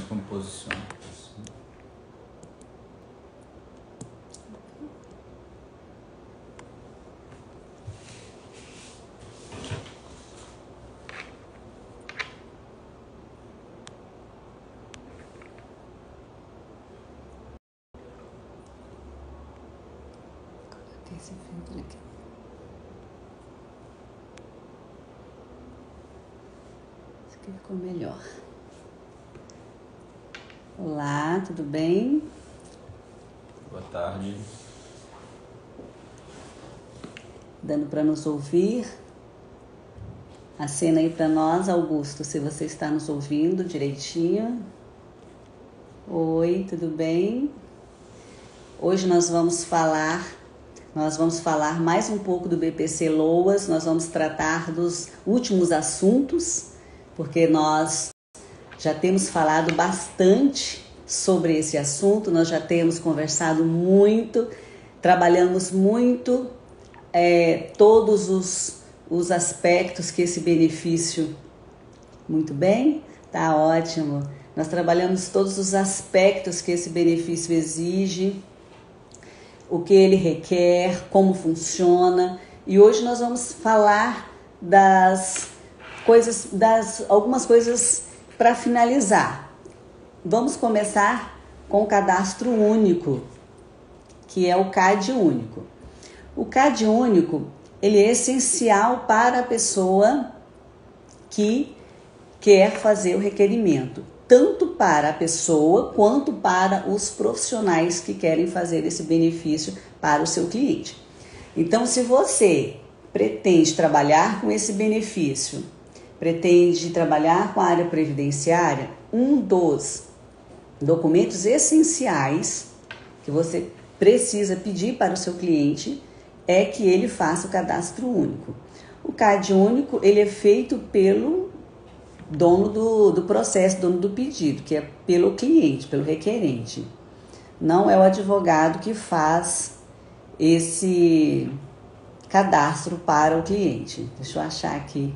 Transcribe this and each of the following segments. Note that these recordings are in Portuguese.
como posiciona. Esse filtro aqui. Isso aqui ficou melhor. Olá, tudo bem? Boa tarde. Dando para nos ouvir? Acena aí para nós, Augusto, se você está nos ouvindo direitinho. Oi, tudo bem? Hoje nós vamos falar mais um pouco do BPC LOAS, nós vamos tratar dos últimos assuntos, porque nós já temos falado bastante sobre esse assunto, nós já temos conversado muito, trabalhamos muito todos os aspectos que esse benefício... Muito bem? Tá ótimo. Nós trabalhamos todos os aspectos que esse benefício exige, o que ele requer, como funciona. E hoje nós vamos falar algumas coisas para finalizar. Vamos começar com o cadastro único, que é o CAD único. O CAD único, ele é essencial para a pessoa que quer fazer o requerimento, tanto para a pessoa quanto para os profissionais que querem fazer esse benefício para o seu cliente. Então, se você pretende trabalhar com esse benefício, pretende trabalhar com a área previdenciária, um dos documentos essenciais que você precisa pedir para o seu cliente é que ele faça o cadastro único. O CAD único, ele é feito pelo dono do processo, dono do pedido, que é pelo cliente, pelo requerente. Não é o advogado que faz esse cadastro para o cliente. Deixa eu achar aqui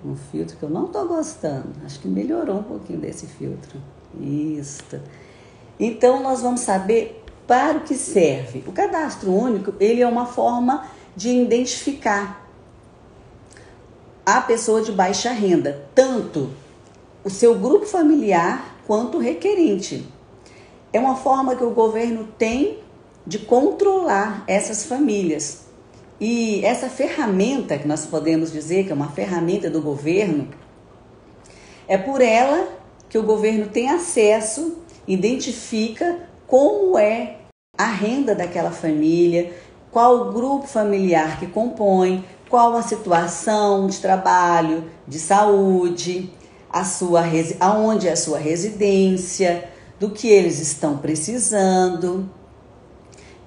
um filtro que eu não estou gostando. Acho que melhorou um pouquinho desse filtro. Isso. Então, nós vamos saber para o que serve. O cadastro único, ele é uma forma de identificar a pessoa de baixa renda, tanto o seu grupo familiar quanto o requerente. É uma forma que o governo tem de controlar essas famílias. E essa ferramenta, que nós podemos dizer que é uma ferramenta do governo, é por ela que o governo tem acesso, identifica como é a renda daquela família, qual o grupo familiar que compõe, qual a situação de trabalho, de saúde, aonde é a sua residência, do que eles estão precisando.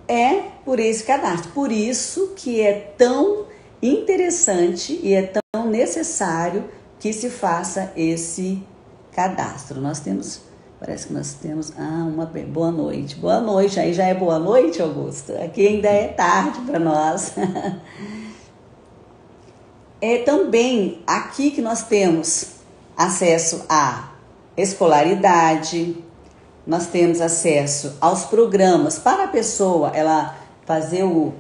É por esse cadastro. Por isso que é tão interessante e é tão necessário que se faça esse cadastro. Parece que nós temos uma boa noite. Boa noite, aí já é boa noite, Augusto? Aqui ainda é tarde para nós. É também aqui que nós temos acesso à escolaridade, nós temos acesso aos programas para a pessoa ela fazer o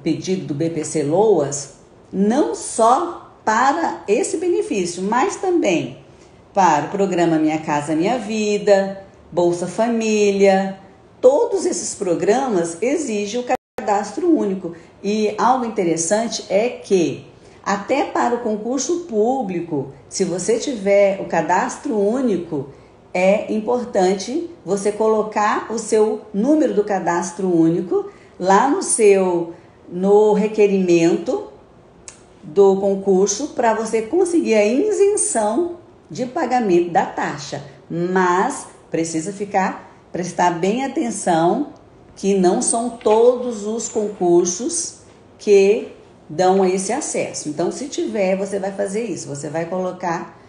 pedido do BPC LOAS, não só para esse benefício, mas também para o programa Minha Casa Minha Vida, Bolsa Família. Todos esses programas exigem o cadastro único. E algo interessante é que até para o concurso público, se você tiver o cadastro único, é importante você colocar o seu número do cadastro único lá no requerimento do concurso para você conseguir a isenção de pagamento da taxa. Mas precisa prestar bem atenção que não são todos os concursos que dão esse acesso. Então, se tiver, você vai fazer isso. Você vai colocar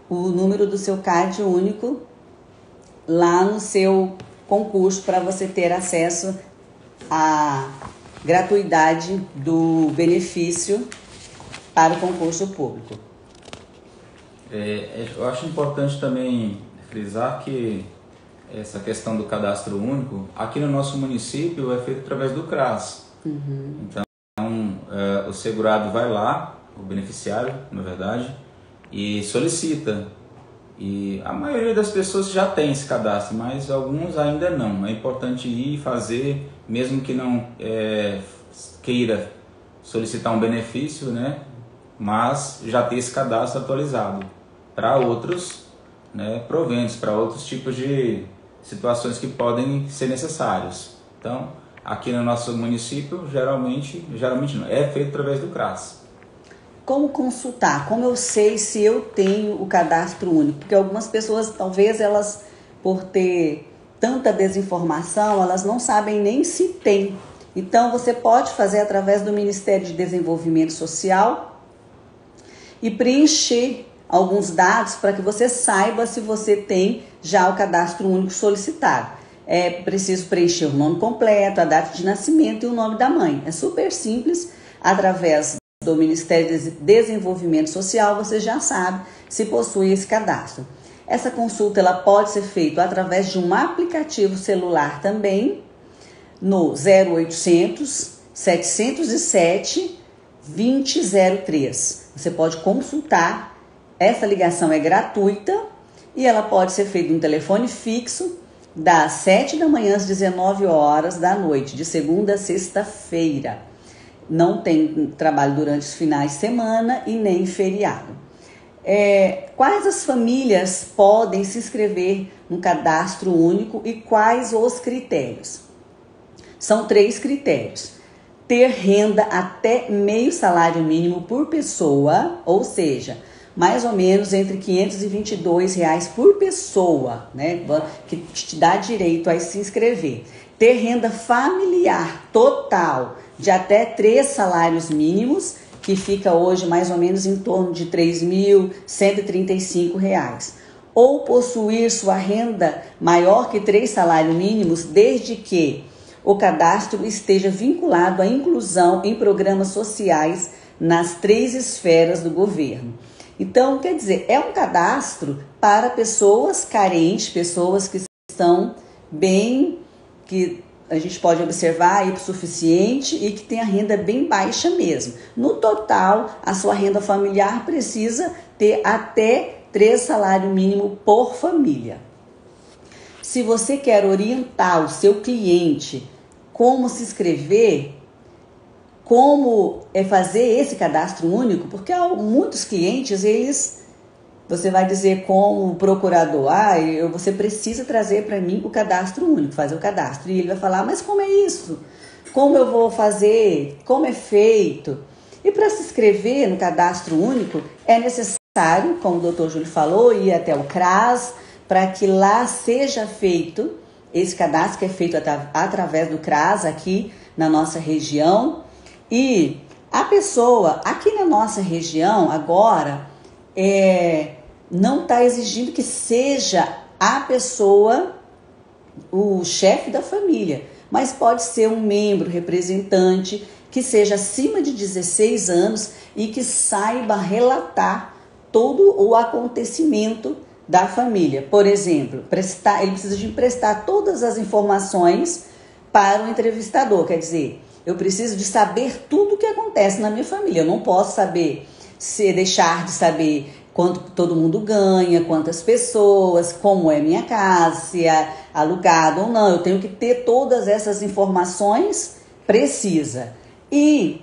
o número do seu CAD único lá no seu concurso para você ter acesso à gratuidade do benefício para o concurso público. Eu acho importante também frisar que essa questão do cadastro único, aqui no nosso município é feito através do CRAS. Então, o segurado vai lá, o beneficiário, na verdade, e solicita. E a maioria das pessoas já tem esse cadastro, mas alguns ainda não. É importante ir fazer, mesmo que não queira solicitar um benefício, né? Mas já ter esse cadastro atualizado para outros, né, proventos, para outros tipos de situações que podem ser necessários. Então, aqui no nosso município, geralmente não, é feito através do CRAS. Como consultar? Como eu sei se eu tenho o cadastro único? Porque algumas pessoas, talvez elas, por ter tanta desinformação, elas não sabem nem se tem. Então, você pode fazer através do Ministério de Desenvolvimento Social e preencher alguns dados para que você saiba se você tem já o cadastro único solicitado. É preciso preencher o nome completo, a data de nascimento e o nome da mãe. É super simples, através do Ministério de Desenvolvimento Social, você já sabe se possui esse cadastro. Essa consulta ela pode ser feita através de um aplicativo celular também, no 0800 707 2003. Você pode consultar, essa ligação é gratuita e ela pode ser feita no telefone fixo das 7 da manhã às 19 horas da noite, de segunda a sexta-feira. Não tem trabalho durante os finais de semana e nem feriado. Quais as famílias podem se inscrever no cadastro único e quais os critérios? São 3 critérios. Ter renda até meio salário mínimo por pessoa, ou seja, mais ou menos entre R$ 522 por pessoa, né, que te dá direito a se inscrever. Ter renda familiar total de até 3 salários mínimos, que fica hoje mais ou menos em torno de R$ 3.135. Ou possuir sua renda maior que 3 salários mínimos, desde que o cadastro esteja vinculado à inclusão em programas sociais nas 3 esferas do governo. Então, quer dizer, é um cadastro para pessoas carentes, pessoas que estão bem, que a gente pode observar hipossuficiente e que tem a renda bem baixa mesmo. No total, a sua renda familiar precisa ter até 3 salários mínimos por família. Se você quer orientar o seu cliente como se inscrever, como fazer esse cadastro único, porque muitos clientes, você vai dizer como procurador, você precisa trazer para mim o cadastro único, fazer o cadastro. E ele vai falar, mas como é isso? Como eu vou fazer? Como é feito? E para se inscrever no cadastro único, é necessário, como o Dr. Júlio falou, ir até o CRAS, para que lá seja feito esse cadastro, que é feito através do CRAS aqui na nossa região. E a pessoa aqui na nossa região agora não está exigindo que seja a pessoa o chefe da família, mas pode ser um membro, representante, que seja acima de 16 anos e que saiba relatar todo o acontecimento da família. Por exemplo, ele precisa de prestar todas as informações para o entrevistador, quer dizer, eu preciso de saber tudo o que acontece na minha família. Eu não posso deixar de saber quanto todo mundo ganha, quantas pessoas, como é minha casa, se é alugado ou não. Eu tenho que ter todas essas informações, precisa. E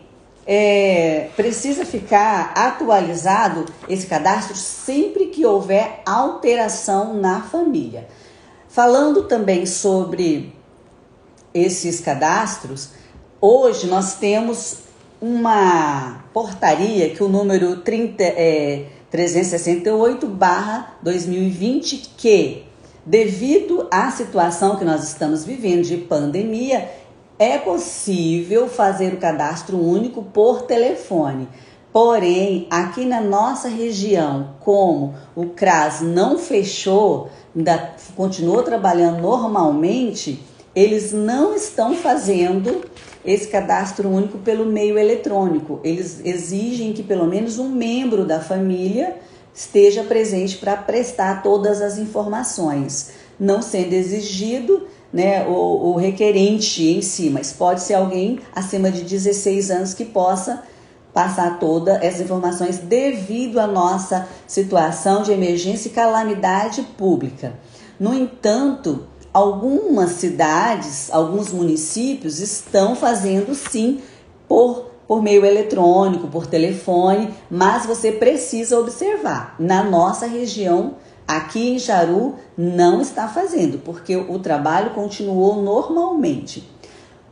precisa ficar atualizado esse cadastro sempre que houver alteração na família. Falando também sobre esses cadastros, hoje nós temos uma portaria que o número 368/2020, que devido à situação que nós estamos vivendo de pandemia, é possível fazer o cadastro único por telefone. Porém, aqui na nossa região, como o CRAS não fechou, ainda continuou trabalhando normalmente, eles não estão fazendo esse cadastro único pelo meio eletrônico. Eles exigem que pelo menos um membro da família esteja presente para prestar todas as informações, não sendo exigido, né, o requerente em si, mas pode ser alguém acima de 16 anos que possa passar todas essas informações devido à nossa situação de emergência e calamidade pública. No entanto, algumas cidades, alguns municípios estão fazendo sim por meio eletrônico, por telefone, mas você precisa observar. Na nossa região, aqui em Jaru, não está fazendo, porque o trabalho continuou normalmente.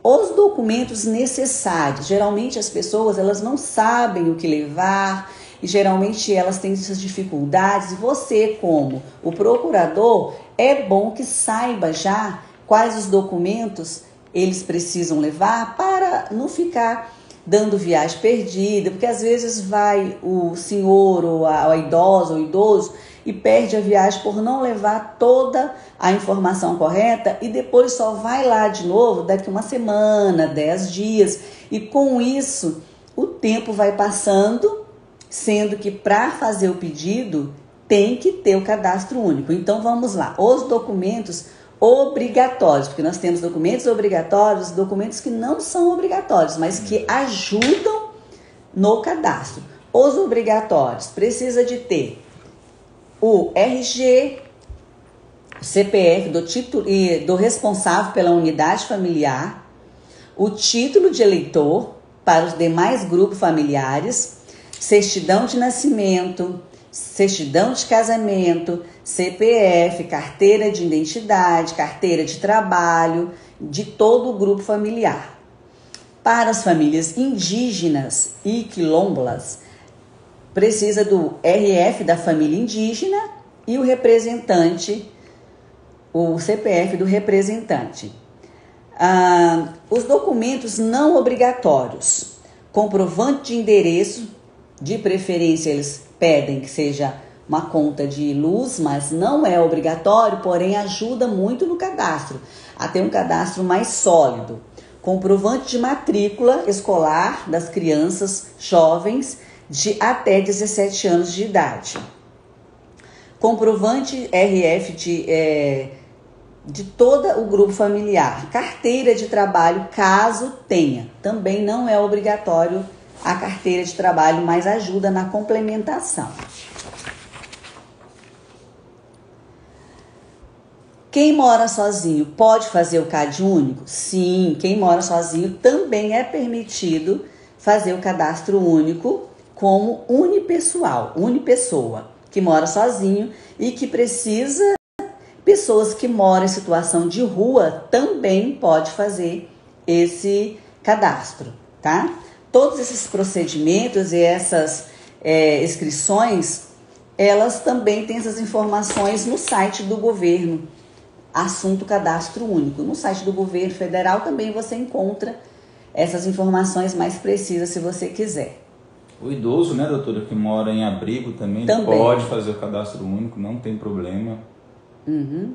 Os documentos necessários, geralmente as pessoas elas não sabem o que levar e geralmente elas têm essas dificuldades. Você, como o procurador, é bom que saiba já quais os documentos eles precisam levar para não ficar dando viagem perdida, porque às vezes vai o senhor ou a idosa ou o idoso e perde a viagem por não levar toda a informação correta e depois só vai lá de novo daqui uma semana, 10 dias. E com isso, o tempo vai passando, sendo que para fazer o pedido tem que ter o cadastro único. Então vamos lá, os documentos obrigatórios, porque nós temos documentos obrigatórios, documentos que não são obrigatórios, mas que ajudam no cadastro. Os obrigatórios precisa de ter o RG, o CPF do responsável pela unidade familiar, o título de eleitor para os demais grupos familiares, certidão de nascimento, certidão de casamento, CPF, carteira de identidade, carteira de trabalho de todo o grupo familiar. Para as famílias indígenas e quilombolas, precisa do RF da família indígena e o representante, o CPF do representante. Os documentos não obrigatórios, comprovante de endereço, de preferência eles pedem que seja uma conta de luz, mas não é obrigatório, porém ajuda muito no cadastro, a ter um cadastro mais sólido. Comprovante de matrícula escolar das crianças jovens de até 17 anos de idade. Comprovante RF de todo o grupo familiar. Carteira de trabalho, caso tenha. Também não é obrigatório a carteira de trabalho, mas ajuda na complementação. Quem mora sozinho pode fazer o CAD único? Sim, quem mora sozinho também é permitido fazer o cadastro único como unipessoa, que mora sozinho e que precisa. Pessoas que moram em situação de rua também pode fazer esse cadastro, tá? Todos esses procedimentos e essas inscrições, elas também têm essas informações no site do governo, assunto cadastro único. No site do governo federal também você encontra essas informações mais precisas se você quiser. O idoso, né, doutora, que mora em abrigo também pode fazer o cadastro único, não tem problema. Uhum.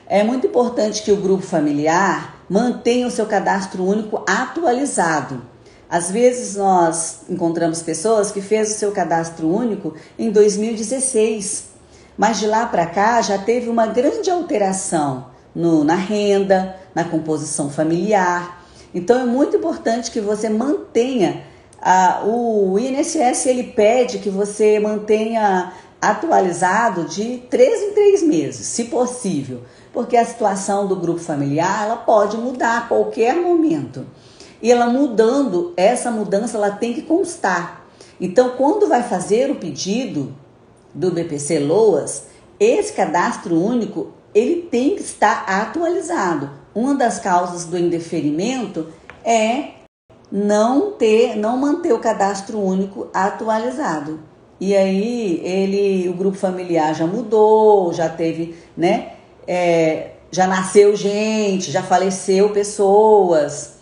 É muito importante que o grupo familiar mantenha o seu cadastro único atualizado. Às vezes nós encontramos pessoas que fez o seu cadastro único em 2016, mas de lá para cá já teve uma grande alteração na renda, na composição familiar. Então é muito importante que você mantenha. O INSS ele pede que você mantenha atualizado de 3 em 3 meses, se possível, porque a situação do grupo familiar ela pode mudar a qualquer momento. E ela mudando, essa mudança ela tem que constar. Então, quando vai fazer o pedido do BPC Loas, esse cadastro único ele tem que estar atualizado. Uma das causas do indeferimento é não manter o cadastro único atualizado. E aí o grupo familiar já mudou, já teve, né? Já nasceu gente, já faleceu pessoas.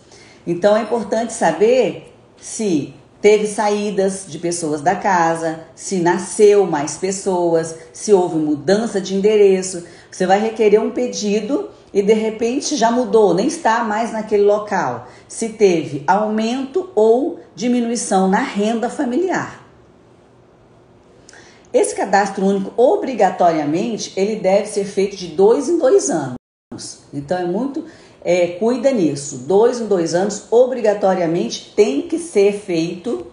Então é importante saber se teve saídas de pessoas da casa, se nasceu mais pessoas, se houve mudança de endereço. Você vai requerer um pedido e de repente já mudou, nem está mais naquele local. Se teve aumento ou diminuição na renda familiar. Esse cadastro único, obrigatoriamente, ele deve ser feito de 2 em 2 anos. Então, cuida nisso. 2 em 2 anos, obrigatoriamente, tem que ser feito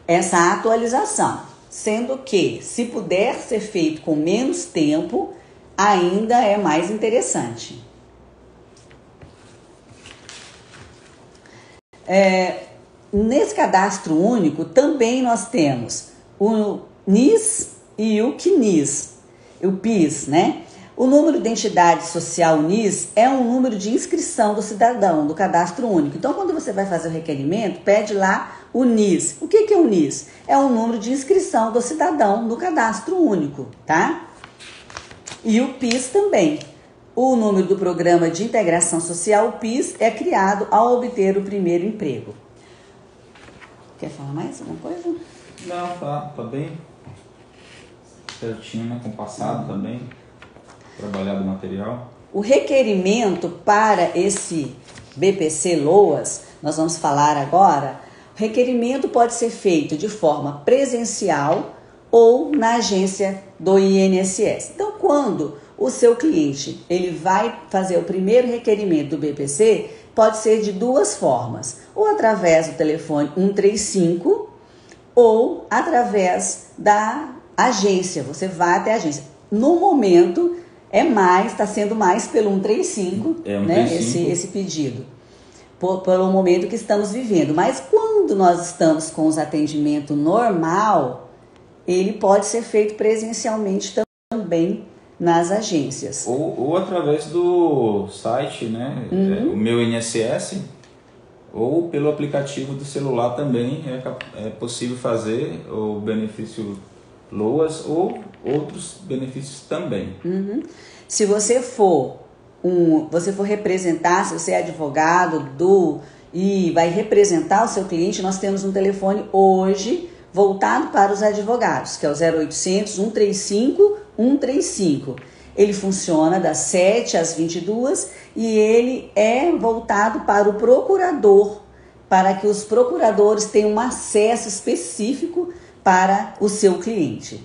essa atualização. Sendo que, se puder ser feito com menos tempo, ainda é mais interessante. Nesse cadastro único, também nós temos o NIS e o CNIS, o PIS, né? O número de identidade social NIS é um número de inscrição do cidadão, do cadastro único. Então, quando você vai fazer o requerimento, pede lá o NIS. O que é o NIS? É um número de inscrição do cidadão no cadastro único, tá? E o PIS também. O número do Programa de Integração Social, o PIS, é criado ao obter o primeiro emprego. Quer falar mais alguma coisa? Não, tá bem certinho, né? Compassado também, trabalhado o material. O requerimento para esse BPC-LOAS, nós vamos falar agora, o requerimento pode ser feito de forma presencial ou na agência do INSS. Então, quando o seu cliente ele vai fazer o primeiro requerimento do BPC, pode ser de duas formas, ou através do telefone 135 ou através da agência, você vai até a agência. No momento, está sendo mais pelo 135, né, esse pedido, pelo momento que estamos vivendo. Mas quando nós estamos com os atendimentos normal, ele pode ser feito presencialmente também nas agências. Ou através do site, né, o meu INSS, ou pelo aplicativo do celular também é possível fazer o benefício LOAS ou outros benefícios também. Se você for representar, se você é advogado e vai representar o seu cliente, nós temos um telefone hoje voltado para os advogados, que é o 0800 135 135. Ele funciona das 7 às 22 e ele é voltado para o procurador, para que os procuradores tenham um acesso específico para o seu cliente.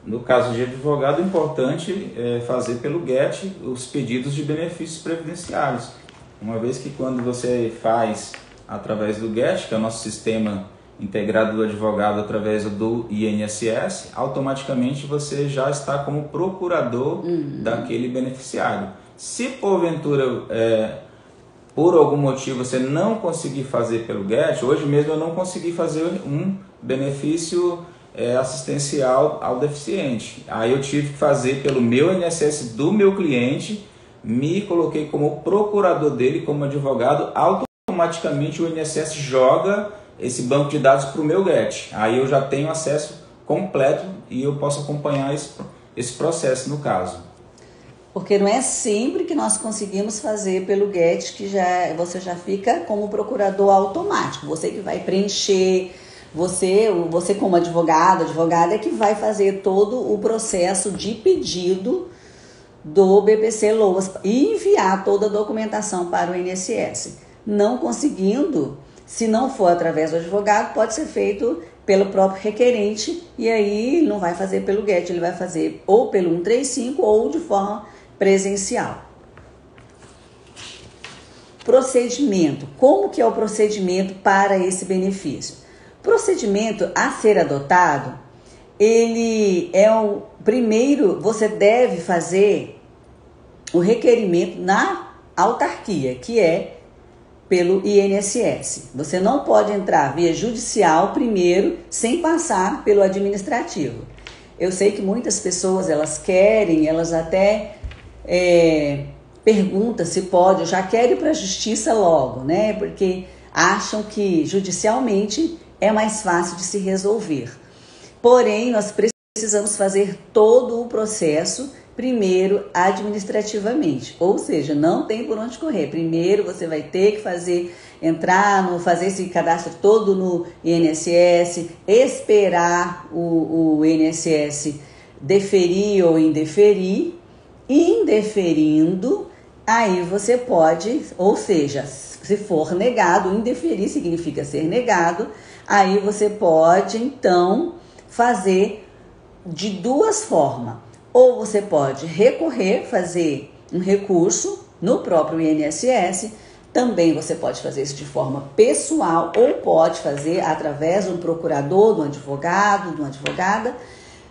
No caso de advogado, é importante fazer pelo GET os pedidos de benefícios previdenciários. Uma vez que quando você faz através do GET, que é o nosso sistema integrado do advogado através do INSS, automaticamente você já está como procurador daquele beneficiário. Se porventura, por algum motivo, você não conseguir fazer pelo GET, hoje mesmo eu não consegui fazer um benefício assistencial ao deficiente. Aí eu tive que fazer pelo meu INSS do meu cliente, me coloquei como procurador dele, como advogado, automaticamente o INSS joga esse banco de dados para o meu GET. Aí eu já tenho acesso completo e eu posso acompanhar esse processo no caso. Porque não é sempre que nós conseguimos fazer pelo GET que você já fica como procurador automático. Você que vai preencher, você como advogada é que vai fazer todo o processo de pedido do BPC-LOAS e enviar toda a documentação para o INSS. Não conseguindo, se não for através do advogado, pode ser feito pelo próprio requerente e aí ele não vai fazer pelo GET, ele vai fazer ou pelo 135 ou de forma presencial. Procedimento. Como que é o procedimento para esse benefício? O procedimento a ser adotado, ele é o primeiro, você deve fazer o requerimento na autarquia, que é pelo INSS. Você não pode entrar via judicial primeiro, sem passar pelo administrativo. Eu sei que muitas pessoas, elas até perguntam se pode, já querem ir para a justiça logo, né? Porque acham que judicialmente é mais fácil de se resolver. Porém, nós precisamos fazer todo o processo primeiro administrativamente, ou seja, não tem por onde correr. Primeiro você vai ter que fazer esse cadastro todo no INSS, esperar o INSS deferir ou indeferir. Indeferindo, aí você pode, ou seja, se for negado, indeferir significa ser negado, aí você pode então fazer de duas formas. Ou você pode recorrer, fazer um recurso no próprio INSS. Também você pode fazer isso de forma pessoal ou pode fazer através de um procurador, de um advogado, de uma advogada,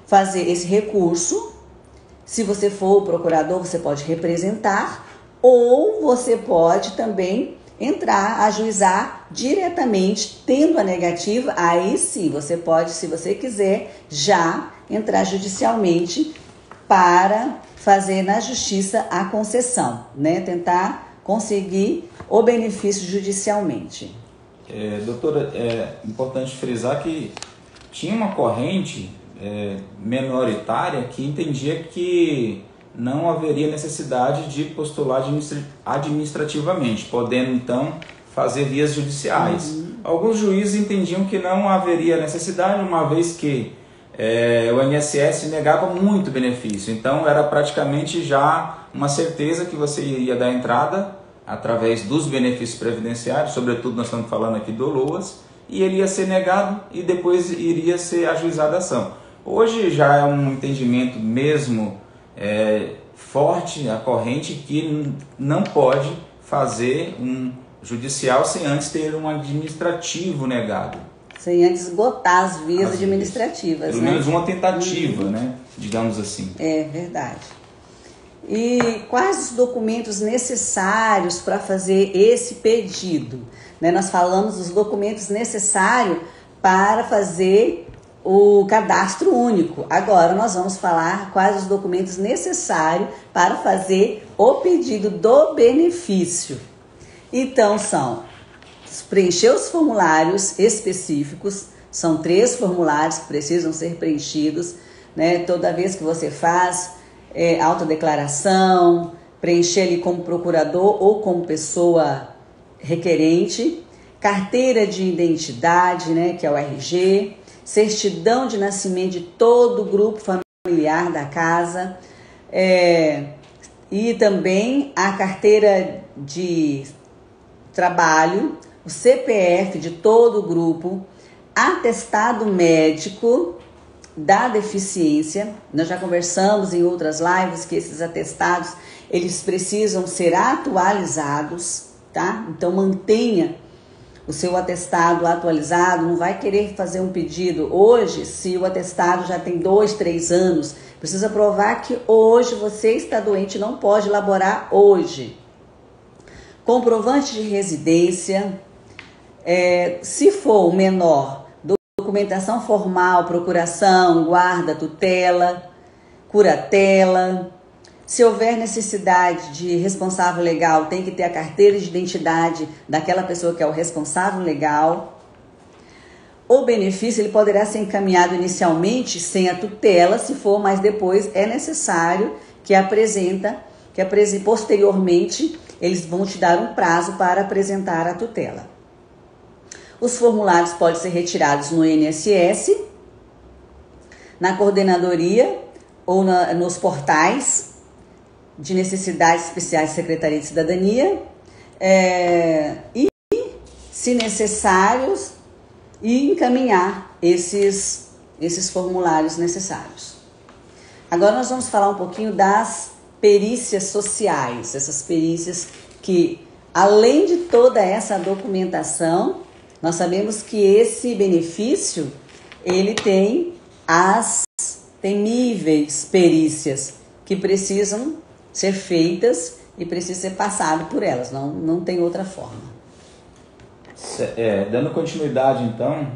fazer esse recurso. Se você for o procurador, você pode representar ou você pode também entrar, ajuizar diretamente, tendo a negativa, aí sim, você pode, se você quiser, já entrar judicialmente para fazer na justiça a concessão, né? Tentar conseguir o benefício judicialmente. Doutora, é importante frisar que tinha uma corrente menoritária que entendia que não haveria necessidade de postular administrativamente, podendo então fazer vias judiciais. Alguns juízes entendiam que não haveria necessidade, uma vez que o INSS negava muito benefício, então era praticamente já uma certeza que você ia dar entrada através dos benefícios previdenciários, sobretudo nós estamos falando aqui do LOAS, e ele ia ser negado e depois iria ser ajuizada a ação. Hoje já é um entendimento mesmo forte, a corrente, que não pode fazer um judicial sem antes ter um administrativo negado. Sem antes esgotar as vias administrativas. Pelo menos uma tentativa, né? Digamos assim. É verdade. E quais os documentos necessários para fazer esse pedido? Né? Nós falamos dos documentos necessários para fazer o cadastro único. Agora nós vamos falar quais os documentos necessários para fazer o pedido do benefício. Então são preencher os formulários específicos, são 3 formulários que precisam ser preenchidos, né? Toda vez que você faz autodeclaração, preencher ali como procurador ou como pessoa requerente, carteira de identidade, né, que é o RG, certidão de nascimento de todo o grupo familiar da casa, e também a carteira de trabalho, o CPF de todo o grupo, atestado médico da deficiência. Nós já conversamos em outras lives que esses atestados, eles precisam ser atualizados, tá? Então mantenha o seu atestado atualizado, não vai querer fazer um pedido hoje se o atestado já tem 2, 3 anos. Precisa provar que hoje você está doente, não pode elaborar hoje. Comprovante de residência, se for o menor, documentação formal, procuração, guarda, tutela, curatela. Se houver necessidade de responsável legal, tem que ter a carteira de identidade daquela pessoa que é o responsável legal. O benefício ele poderá ser encaminhado inicialmente sem a tutela, se for, mas depois é necessário que posteriormente eles vão te dar um prazo para apresentar a tutela. Os formulários podem ser retirados no INSS, na coordenadoria ou nos portais de necessidades especiais da Secretaria de Cidadania e, se necessários, encaminhar esses formulários necessários. Agora nós vamos falar um pouquinho das perícias sociais, essas perícias que, além de toda essa documentação, nós sabemos que esse benefício, ele tem as temíveis perícias que precisam ser feitas e precisa ser passado por elas, não tem outra forma. Dando continuidade então,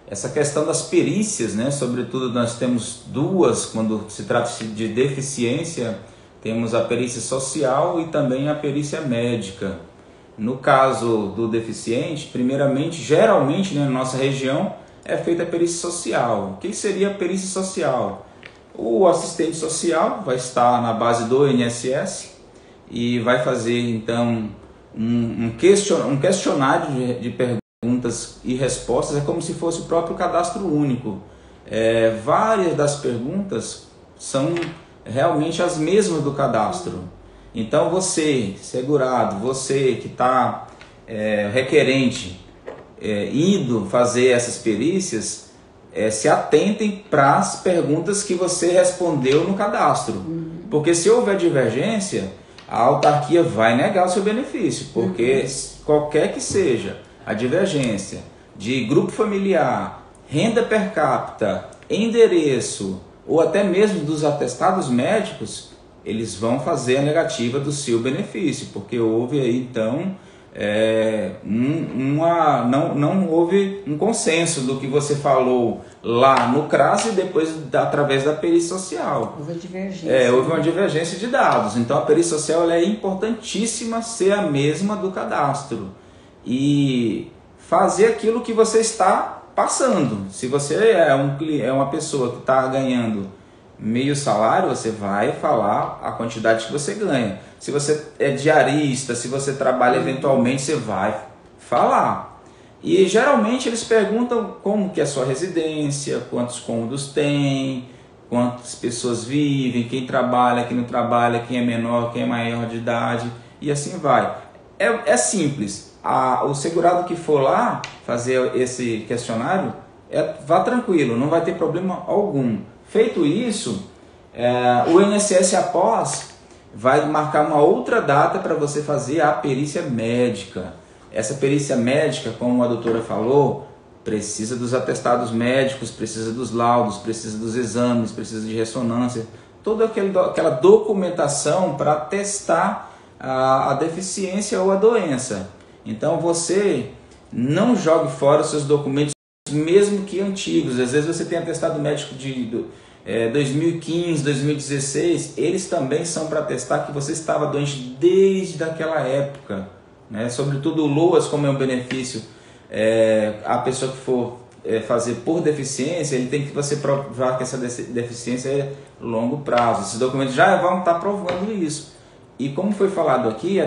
essa questão das perícias, né? Sobretudo nós temos duas, quando se trata de deficiência, temos a perícia social e também a perícia médica. No caso do deficiente, primeiramente, geralmente, né, na nossa região, é feita a perícia social. O que seria a perícia social? O assistente social vai estar na base do INSS e vai fazer, então, um questionário de perguntas e respostas. É como se fosse o próprio cadastro único. Várias das perguntas são realmente as mesmas do cadastro. Então você, segurado, você que está requerente, indo fazer essas perícias, se atentem para as perguntas que você respondeu no cadastro. Porque se houver divergência, a autarquia vai negar o seu benefício, porque qualquer que seja a divergência de grupo familiar, renda per capita, endereço ou até mesmo dos atestados médicos, eles vão fazer a negativa do seu benefício, porque houve aí então não houve um consenso do que você falou lá no CRAS e depois através da perícia social. Houve divergência. Houve uma divergência de dados. Então a perícia social ela é importantíssima ser a mesma do cadastro e fazer aquilo que você está passando. Se você é uma pessoa que está ganhando meio salário, você vai falar a quantidade que você ganha. Se você é diarista, se você trabalha eventualmente, você vai falar. E geralmente eles perguntam como que é a sua residência, quantos cômodos tem, quantas pessoas vivem, quem trabalha, quem não trabalha, quem é menor, quem é maior de idade, e assim vai. É simples. O segurado que for lá fazer esse questionário, vá tranquilo, não vai ter problema algum. Feito isso, o INSS após vai marcar uma outra data para você fazer a perícia médica. Essa perícia médica, como a doutora falou, precisa dos atestados médicos, precisa dos laudos, precisa dos exames, precisa de ressonância, toda aquela documentação para testar a deficiência ou a doença. Então você não jogue fora os seus documentos, mesmo que antigos. Às vezes você tem atestado médico de 2015, 2016, eles também são para atestar que você estava doente desde aquela época, né? Sobretudo o LOAS, como é um benefício, a pessoa que for fazer por deficiência, ele tem que você provar que essa deficiência é longo prazo. Esses documentos já vão estar provando isso. E como foi falado aqui,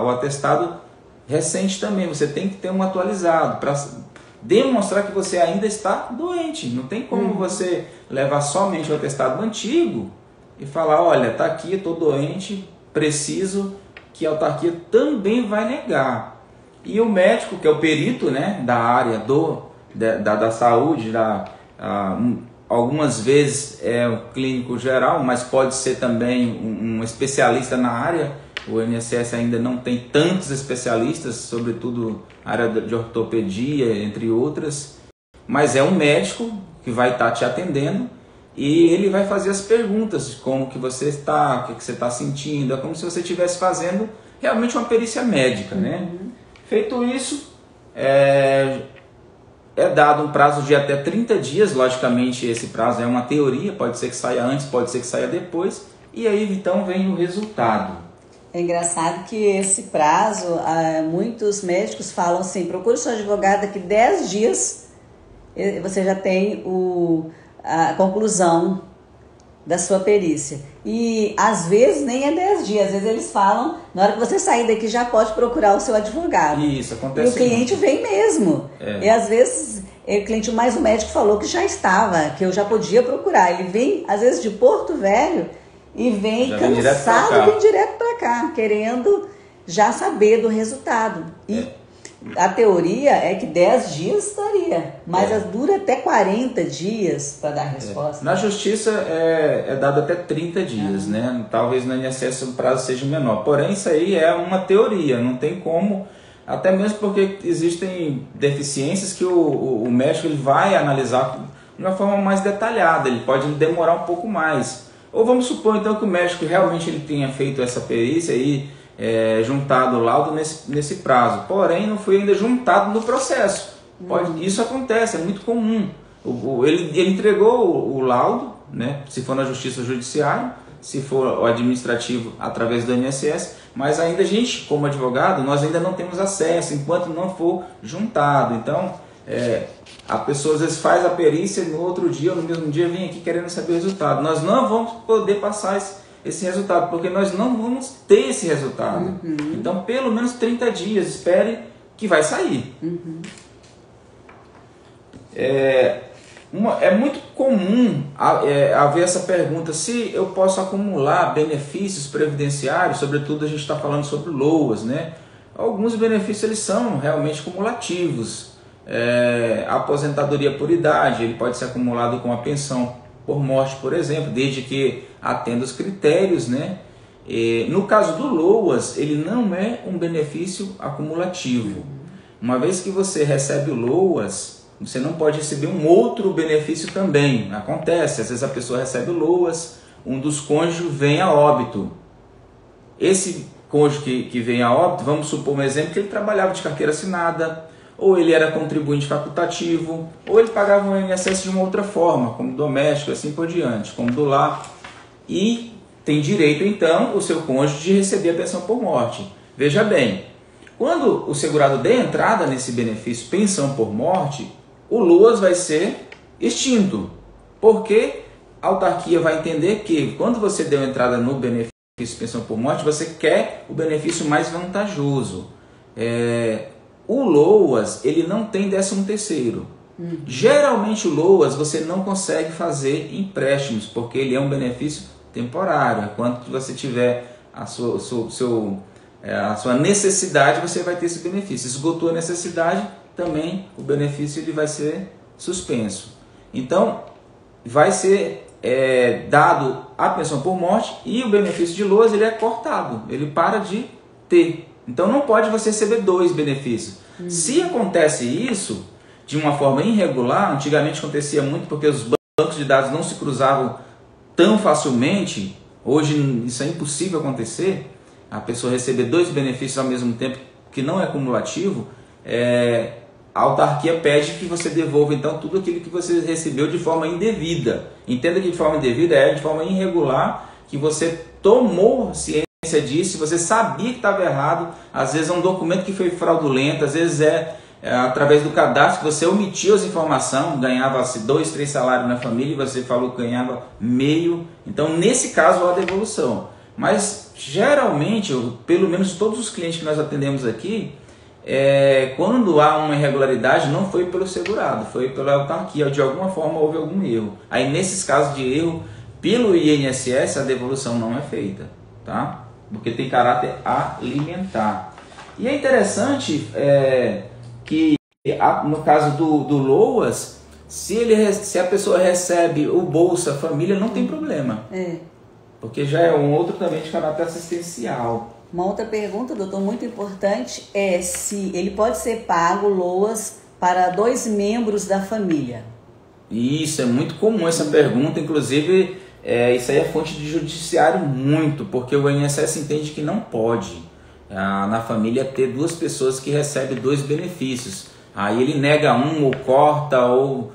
o atestado recente também, você tem que ter um atualizado para demonstrar que você ainda está doente. Não tem como você levar somente o atestado antigo e falar, olha, está aqui, estou doente, preciso, que a autarquia também vai negar. E o médico, que é o perito, né, da área da saúde, algumas vezes é o clínico geral, mas pode ser também um especialista na área. O INSS ainda não tem tantos especialistas, sobretudo área de ortopedia, entre outras, mas é um médico que vai estar te atendendo e ele vai fazer as perguntas, como que você está, o que você está sentindo, é como se você estivesse fazendo realmente uma perícia médica, né? Feito isso, é dado um prazo de até 30 dias, logicamente esse prazo é uma teoria, pode ser que saia antes, pode ser que saia depois, e aí então vem o resultado. É engraçado que esse prazo, muitos médicos falam assim, procure seu advogado daqui 10 dias, você já tem a conclusão da sua perícia. E às vezes nem é 10 dias, às vezes eles falam, na hora que você sair daqui já pode procurar o seu advogado. Isso, acontece. E o cliente vem mesmo. E às vezes o cliente, mais o médico falou que já estava, que eu já podia procurar. Ele vem, às vezes, de Porto Velho, e vem cansado, vem direto para cá, querendo já saber do resultado. E a teoria é que 10 dias estaria, mas dura até 40 dias para dar resposta. Na justiça é dado até 30 dias, né? Talvez no INSS o prazo seja menor. Porém, isso aí é uma teoria, não tem como, até mesmo porque existem deficiências que o médico ele vai analisar de uma forma mais detalhada, ele pode demorar um pouco mais. Ou vamos supor então que o médico realmente ele tenha feito essa perícia e juntado o laudo nesse prazo, porém não foi ainda juntado no processo. Isso acontece, é muito comum. Ele entregou o laudo, né, se for na justiça judiciária, se for o administrativo através do INSS, mas ainda a gente, como advogado, nós ainda não temos acesso enquanto não for juntado. Então, a pessoa às vezes faz a perícia e no outro dia ou no mesmo dia vem aqui querendo saber o resultado. Nós não vamos poder passar esse resultado, porque nós não vamos ter esse resultado. Então, pelo menos 30 dias, espere que vai sair. É muito comum haver essa pergunta, se eu posso acumular benefícios previdenciários, sobretudo a gente está falando sobre LOAS, né? Alguns benefícios eles são realmente cumulativos. a aposentadoria por idade, ele pode ser acumulado com a pensão por morte, por exemplo, desde que atenda os critérios, né? No caso do LOAS, ele não é um benefício acumulativo. Uma vez que você recebe o LOAS, você não pode receber um outro benefício também. Acontece, às vezes a pessoa recebe o LOAS, um dos cônjuges vem a óbito. Esse cônjuge que vem a óbito, vamos supor um exemplo que ele trabalhava de carteira assinada, ou ele era contribuinte facultativo, ou ele pagava o INSS de uma outra forma, como doméstico, assim por diante, como do lar. E tem direito, então, o seu cônjuge de receber a pensão por morte. Veja bem, quando o segurado der entrada nesse benefício pensão por morte, o LOAS vai ser extinto, porque a autarquia vai entender que quando você deu entrada no benefício pensão por morte, você quer o benefício mais vantajoso. O LOAS, ele não tem 13º. Geralmente o LOAS você não consegue fazer empréstimos, porque ele é um benefício temporário. Enquanto você tiver a sua necessidade, você vai ter esse benefício. Esgotou a necessidade, também o benefício ele vai ser suspenso. Então, vai ser dado a pensão por morte e o benefício de LOAS ele é cortado, ele para de ter. Então não pode você receber 2 benefícios. Se acontece isso de uma forma irregular, antigamente acontecia muito porque os bancos de dados não se cruzavam tão facilmente, hoje isso é impossível acontecer, a pessoa receber 2 benefícios ao mesmo tempo, que não é cumulativo, a autarquia pede que você devolva então tudo aquilo que você recebeu de forma indevida. Entenda que de forma indevida é de forma irregular, que você tomou ciência disso, você sabia que estava errado, às vezes é um documento que foi fraudulento, às vezes através do cadastro que você omitiu as informações, ganhava-se 2, 3 salários na família e você falou que ganhava meio. Então nesse caso há devolução. Mas geralmente, pelo menos todos os clientes que nós atendemos aqui, quando há uma irregularidade, não foi pelo segurado, foi pela autarquia, de alguma forma houve algum erro. Aí nesses casos de erro, pelo INSS a devolução não é feita, tá? Porque tem caráter alimentar. E é interessante que no caso do LOAS, se a pessoa recebe o Bolsa Família, não tem problema. Porque já é um outro também de caráter assistencial. Uma outra pergunta, doutor, muito importante, é se ele pode ser pago LOAS para 2 membros da família. Isso, é muito comum essa pergunta, inclusive isso aí é fonte de judiciário muito, porque o INSS entende que não pode na família ter 2 pessoas que recebem 2 benefícios. Aí ele nega um, ou corta, ou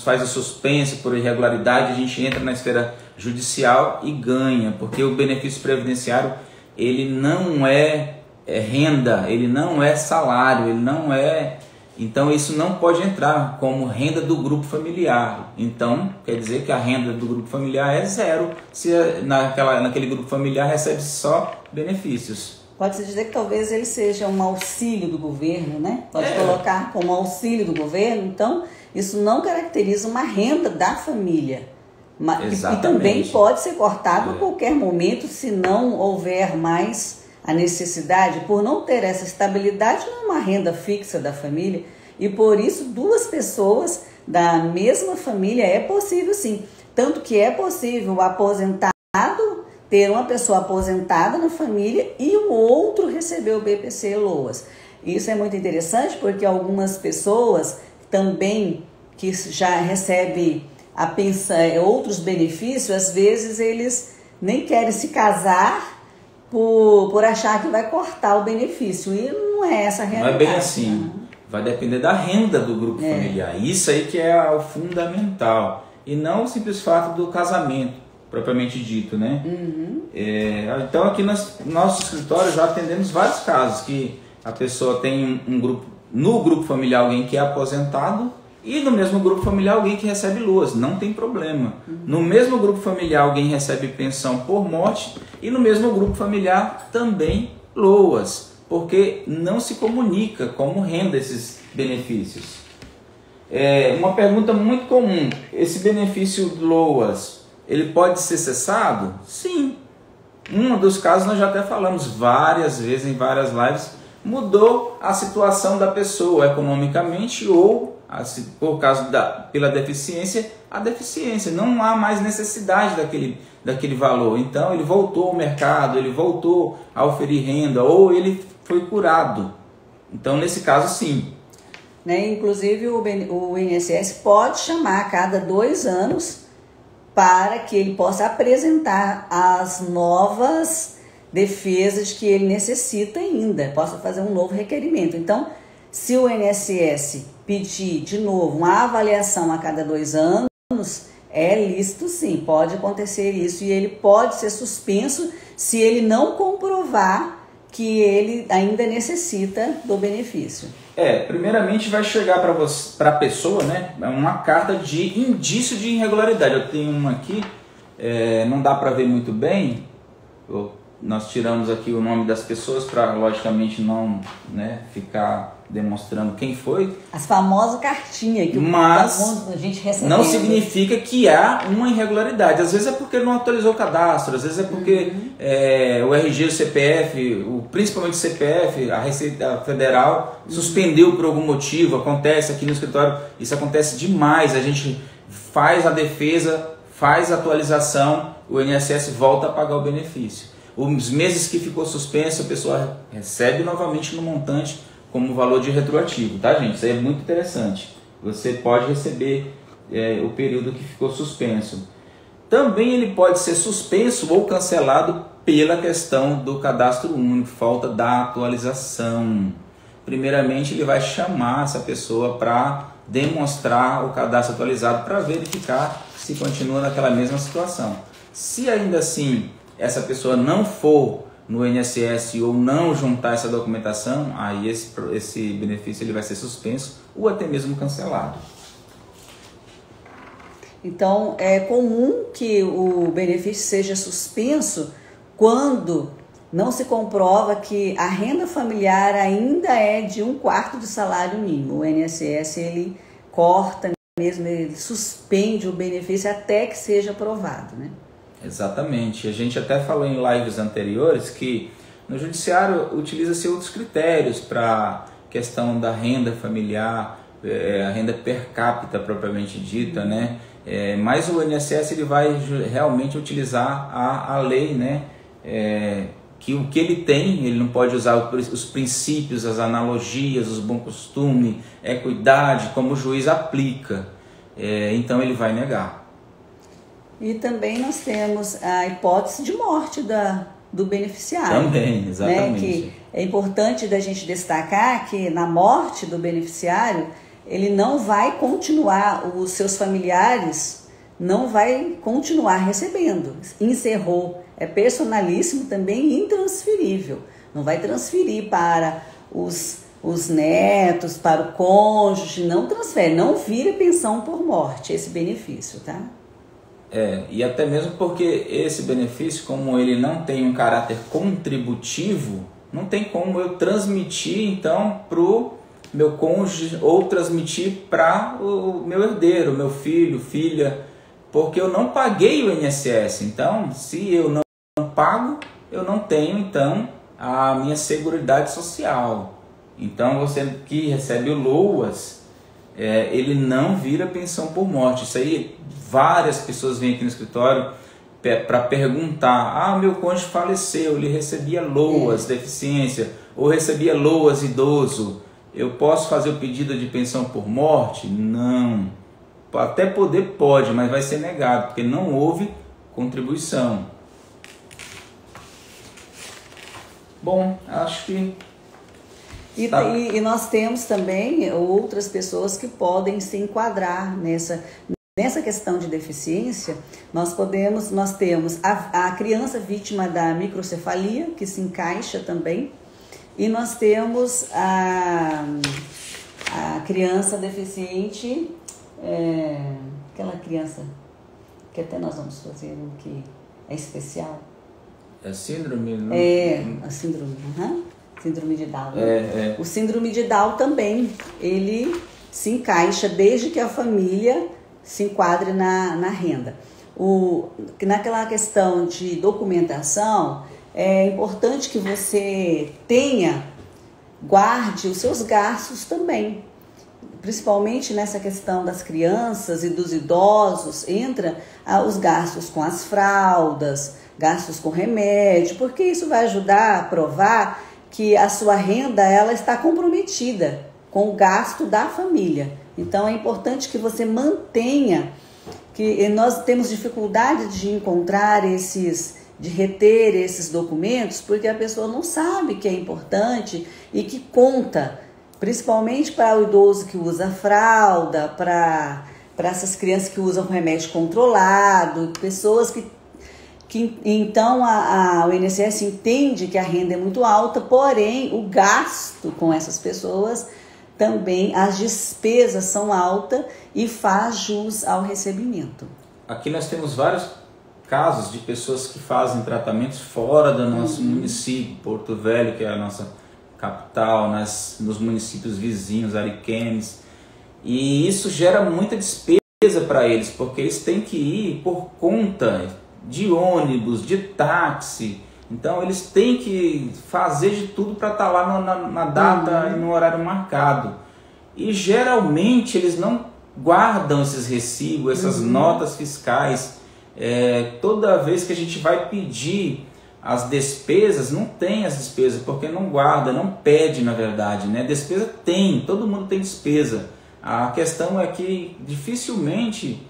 faz o suspense por irregularidade, a gente entra na esfera judicial e ganha, porque o benefício previdenciário ele não é renda, ele não é salário, ele não é... Então isso não pode entrar como renda do grupo familiar. Então quer dizer que a renda do grupo familiar é 0, se naquele grupo familiar recebe só benefícios. Pode-se dizer que talvez ele seja um auxílio do governo, né? Pode colocar como auxílio do governo, então isso não caracteriza uma renda da família. E também pode ser cortado a qualquer momento se não houver mais a necessidade, por não ter essa estabilidade, não é uma renda fixa da família, e por isso 2 pessoas da mesma família é possível sim, tanto que é possível o aposentado ter uma pessoa aposentada na família e o outro receber o BPC LOAS. Isso é muito interessante porque algumas pessoas também que já recebem a pensão, outros benefícios, às vezes eles nem querem se casar por achar que vai cortar o benefício, e não é essa a realidade. Não é bem assim, vai depender da renda do grupo familiar, isso aí que é o fundamental, e não o simples fato do casamento, propriamente dito, né? Então aqui no nosso escritório já atendemos vários casos, que a pessoa tem no grupo familiar alguém que é aposentado, e no mesmo grupo familiar alguém que recebe LOAS, não tem problema. No mesmo grupo familiar alguém recebe pensão por morte e no mesmo grupo familiar também LOAS, porque não se comunica como renda esses benefícios. Uma pergunta muito comum, esse benefício LOAS, ele pode ser cessado? Sim. Um dos casos nós já até falamos várias vezes em várias lives, mudou a situação da pessoa economicamente ou, por causa pela deficiência, a deficiência. Não há mais necessidade daquele valor. Então ele voltou ao mercado, ele voltou a oferir renda ou ele foi curado. Então nesse caso sim. Né? Inclusive o INSS pode chamar a cada 2 anos para que ele possa apresentar as novas defesas que ele necessita ainda, possa fazer um novo requerimento. Então, se o INSS pedir de novo uma avaliação a cada 2 anos, é lícito sim, pode acontecer isso e ele pode ser suspenso se ele não comprovar que ele ainda necessita do benefício. Primeiramente vai chegar para a pessoa, né, uma carta de indício de irregularidade. Eu tenho uma aqui, não dá para ver muito bem, nós tiramos aqui o nome das pessoas para, logicamente, não, né, ficar demonstrando quem foi. As famosas cartinhas que a gente recebe. Não significa que há uma irregularidade. Às vezes é porque ele não atualizou o cadastro, às vezes é porque o RG, o CPF, principalmente o CPF, a Receita Federal suspendeu por algum motivo. Acontece aqui no escritório, isso acontece demais. A gente faz a defesa, faz a atualização, o INSS volta a pagar o benefício. Os meses que ficou suspenso, a pessoa recebe novamente no montante como valor de retroativo, tá, gente? Isso aí é muito interessante. Você pode receber o período que ficou suspenso. Também ele pode ser suspenso ou cancelado pela questão do cadastro único, falta da atualização. Primeiramente, ele vai chamar essa pessoa para demonstrar o cadastro atualizado para verificar se continua naquela mesma situação. Se ainda assim essa pessoa não for no INSS ou não juntar essa documentação, aí esse benefício ele vai ser suspenso ou até mesmo cancelado. Então, é comum que o benefício seja suspenso quando não se comprova que a renda familiar ainda é de 1/4 do salário mínimo. O INSS ele corta mesmo, ele suspende o benefício até que seja aprovado, né? Exatamente. A gente até falou em lives anteriores que no judiciário utiliza-se outros critérios para questão da renda familiar, a renda per capita propriamente dita, né? Mas o INSS ele vai realmente utilizar a lei, né? Que o que ele tem, ele não pode usar os princípios, as analogias, os bons costumes, equidade, como o juiz aplica. Então ele vai negar. E também nós temos a hipótese de morte do beneficiário. Também, exatamente. Né? Que é importante da gente destacar que na morte do beneficiário, ele não vai continuar, os seus familiares não vai continuar recebendo. Encerrou, é personalíssimo também, intransferível. Não vai transferir para os netos, para o cônjuge, não transfere, não vira pensão por morte esse benefício, tá? E até mesmo porque esse benefício, como ele não tem um caráter contributivo, não tem como eu transmitir então para o meu cônjuge ou transmitir para o meu herdeiro, meu filho, filha, porque eu não paguei o INSS. Então, se eu não pago, eu não tenho então a minha seguridade social. Então, você que recebe o LOAS, ele não vira pensão por morte. Isso aí, várias pessoas vêm aqui no escritório para perguntar: meu cônjuge faleceu, ele recebia LOAS, deficiência, ou recebia LOAS idoso, eu posso fazer o pedido de pensão por morte? Não. Até poder pode, mas vai ser negado, porque não houve contribuição. Bom, acho que... E nós temos também outras pessoas que podem se enquadrar nessa questão de deficiência. Nós temos a criança vítima da microcefalia, que se encaixa também, e nós temos a criança deficiente, aquela criança que até nós vamos fazer um que é especial. É síndrome? Não? A síndrome, síndrome de Down. O síndrome de Down também, ele se encaixa desde que a família se enquadre na renda. Naquela questão de documentação, é importante que você tenha guarde os seus gastos também. Principalmente nessa questão das crianças e dos idosos, entra os gastos com as fraldas, gastos com remédio, porque isso vai ajudar a provar que a sua renda ela está comprometida com o gasto da família. Então é importante que você mantenha, que nós temos dificuldade de encontrar de reter esses documentos, porque a pessoa não sabe que é importante e que conta, principalmente para o idoso que usa fralda, para essas crianças que usam remédio controlado, pessoas que então o INSS entende que a renda é muito alta, porém o gasto com essas pessoas também, as despesas são altas e faz jus ao recebimento. Aqui nós temos vários casos de pessoas que fazem tratamentos fora do nosso município, Porto Velho, que é a nossa capital, nos municípios vizinhos, Ariquemes, e isso gera muita despesa para eles, porque eles têm que ir por conta de ônibus, de táxi, então eles têm que fazer de tudo para estar lá na data e no horário marcado, e geralmente eles não guardam esses recibos, essas notas fiscais. Toda vez que a gente vai pedir as despesas, não tem as despesas, porque não guarda, não pede, na verdade, né? Despesa tem, todo mundo tem despesa. A questão é que dificilmente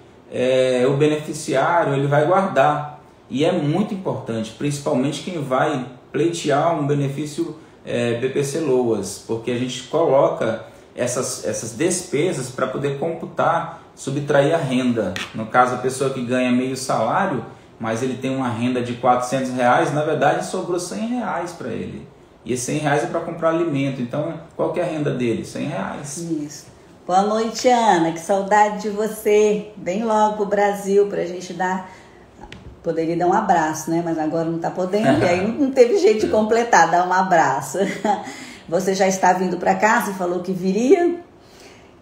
o beneficiário ele vai guardar, e é muito importante, principalmente quem vai pleitear um benefício BPC Loas, porque a gente coloca essas despesas para poder computar, subtrair a renda. No caso, a pessoa que ganha meio salário, mas ele tem uma renda de R$400, na verdade sobrou R$100 para ele. E esse R$100 é para comprar alimento. Então, qual que é a renda dele? R$100. Isso. Boa noite, Ana. Que saudade de você. Vem logo pro Brasil para a gente dar... Poderia dar um abraço, né? Mas agora não está podendo, e aí não teve jeito de completar, dar um abraço. Você já está vindo para cá, você falou que viria.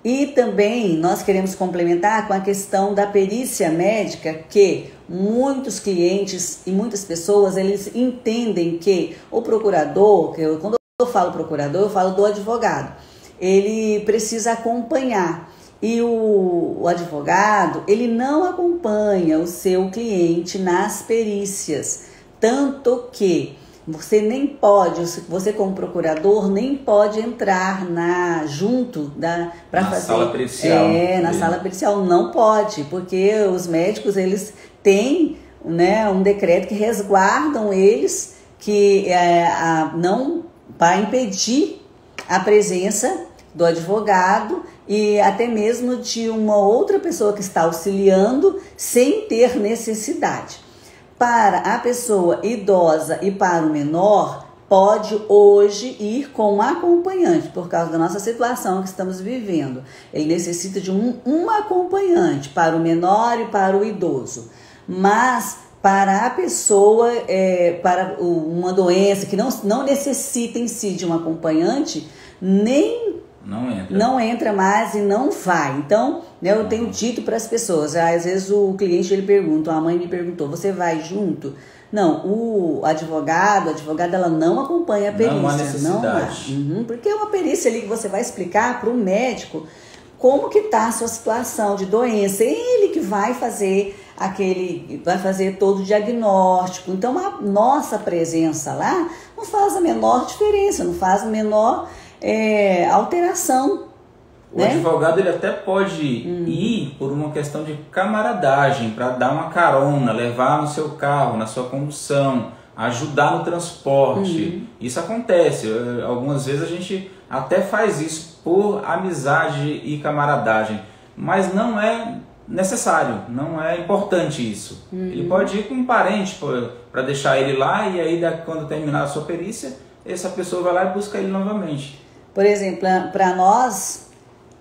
E também nós queremos complementar com a questão da perícia médica, que muitos clientes e muitas pessoas, eles entendem que o procurador, quando eu falo procurador, eu falo do advogado, ele precisa acompanhar. E o advogado, ele não acompanha o seu cliente nas perícias, tanto que você nem pode, você como procurador, nem pode entrar junto para fazer... sala pericial. Na sala pericial, não pode, porque os médicos, eles têm, né, um decreto que resguardam eles, que não para impedir a presença do advogado e até mesmo de uma outra pessoa que está auxiliando sem ter necessidade. Para a pessoa idosa e para o menor, pode hoje ir com um acompanhante, por causa da nossa situação que estamos vivendo. Ele necessita de um acompanhante para o menor e para o idoso. Mas para a pessoa, para uma doença que não necessita em si de um acompanhante, não entra mais e não vai. Então, né, eu tenho dito para as pessoas, às vezes o cliente ele pergunta, a mãe me perguntou, você vai junto? Não, o advogado, a advogada, ela não acompanha a perícia. Não há necessidade. Porque é uma perícia ali que você vai explicar para o médico como que está a sua situação de doença. Ele que vai fazer todo o diagnóstico. Então, a nossa presença lá não faz a menor diferença, não faz a menor alteração. O advogado ele até pode ir por uma questão de camaradagem, para dar uma carona, levar no seu carro, na sua condução, ajudar no transporte. Isso acontece. Algumas vezes a gente até faz isso por amizade e camaradagem, mas não é necessário, não é importante isso. Ele pode ir com um parente para deixar ele lá, e aí quando terminar a sua perícia, essa pessoa vai lá e busca ele novamente. Por exemplo, para nós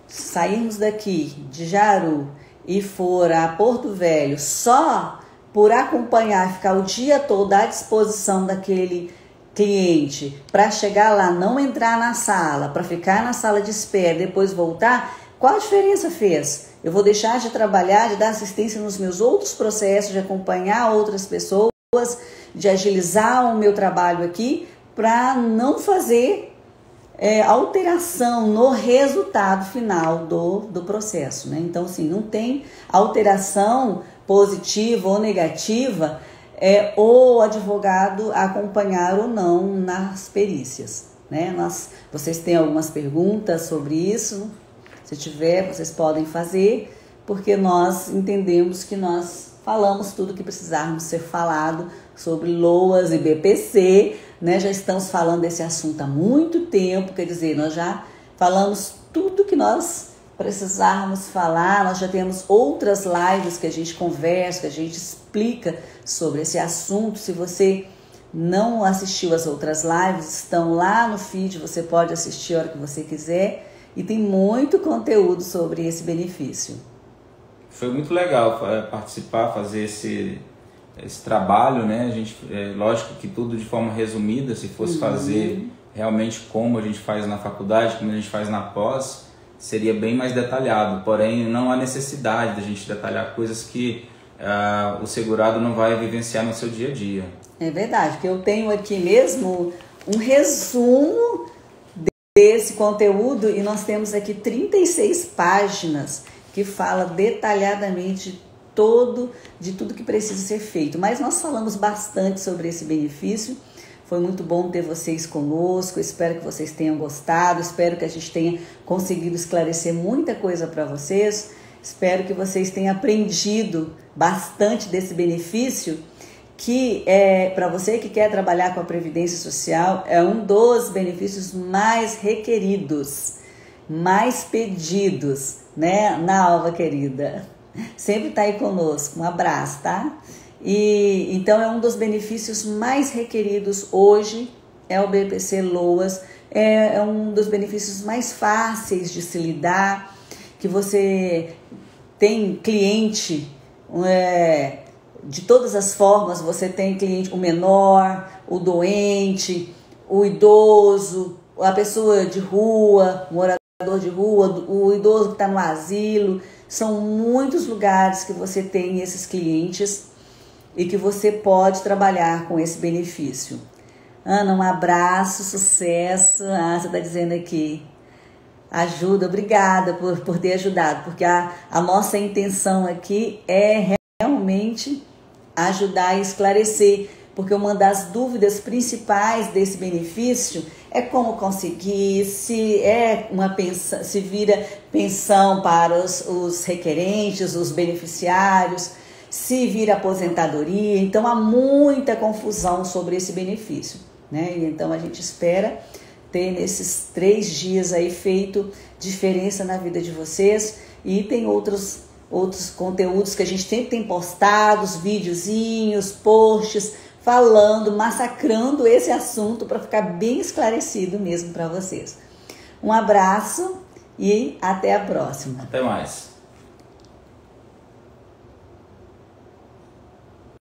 sairmos daqui de Jaru e for a Porto Velho só por acompanhar, ficar o dia todo à disposição daquele cliente, para chegar lá, não entrar na sala, para ficar na sala de espera, depois voltar, qual a diferença fez? Eu vou deixar de trabalhar, de dar assistência nos meus outros processos, de acompanhar outras pessoas, de agilizar o meu trabalho aqui, para não fazer alteração no resultado final do processo, né? Então, assim, não tem alteração positiva ou negativa o advogado acompanhar ou não nas perícias, né? Vocês têm algumas perguntas sobre isso? Se tiver, vocês podem fazer, porque nós entendemos que nós falamos tudo que precisarmos ser falado sobre LOAS e BPC, né? Já estamos falando desse assunto há muito tempo, quer dizer, nós já falamos tudo que nós precisarmos falar, nós já temos outras lives que a gente conversa, que a gente explica sobre esse assunto. Se você não assistiu as outras lives, estão lá no feed, você pode assistir a hora que você quiser, e tem muito conteúdo sobre esse benefício. Foi muito legal participar, fazer esse trabalho, né? A gente, lógico que tudo de forma resumida, se fosse fazer realmente como a gente faz na faculdade, como a gente faz na pós, seria bem mais detalhado, porém não há necessidade de a gente detalhar coisas que o segurado não vai vivenciar no seu dia a dia. É verdade, que eu tenho aqui mesmo um resumo desse conteúdo, e nós temos aqui 36 páginas que fala detalhadamente de tudo que precisa ser feito. Mas nós falamos bastante sobre esse benefício. Foi muito bom ter vocês conosco, espero que vocês tenham gostado, espero que a gente tenha conseguido esclarecer muita coisa para vocês, espero que vocês tenham aprendido bastante desse benefício, que para você que quer trabalhar com a Previdência Social, é um dos benefícios mais requeridos, mais pedidos, né, Nalva querida? Sempre está aí conosco, um abraço, tá? E então é um dos benefícios mais requeridos hoje, é o BPC LOAS, é um dos benefícios mais fáceis de se lidar, que você tem cliente de todas as formas, você tem cliente, o menor, o doente, o idoso, a pessoa de rua, o morador de rua, o idoso que está no asilo. São muitos lugares que você tem esses clientes e que você pode trabalhar com esse benefício. Ana, um abraço, sucesso. Você está dizendo aqui, ajuda, obrigada por ter ajudado, porque a nossa intenção aqui é realmente ajudar e esclarecer, porque uma das dúvidas principais desse benefício é como conseguir, se vira pensão para os requerentes, os beneficiários, se vira aposentadoria. Então há muita confusão sobre esse benefício, né? E então a gente espera ter nesses 3 dias aí feito diferença na vida de vocês, e tem outros conteúdos que a gente sempre tem postado, os videozinhos, posts, falando, massacrando esse assunto para ficar bem esclarecido mesmo para vocês. Um abraço e até a próxima. Até mais.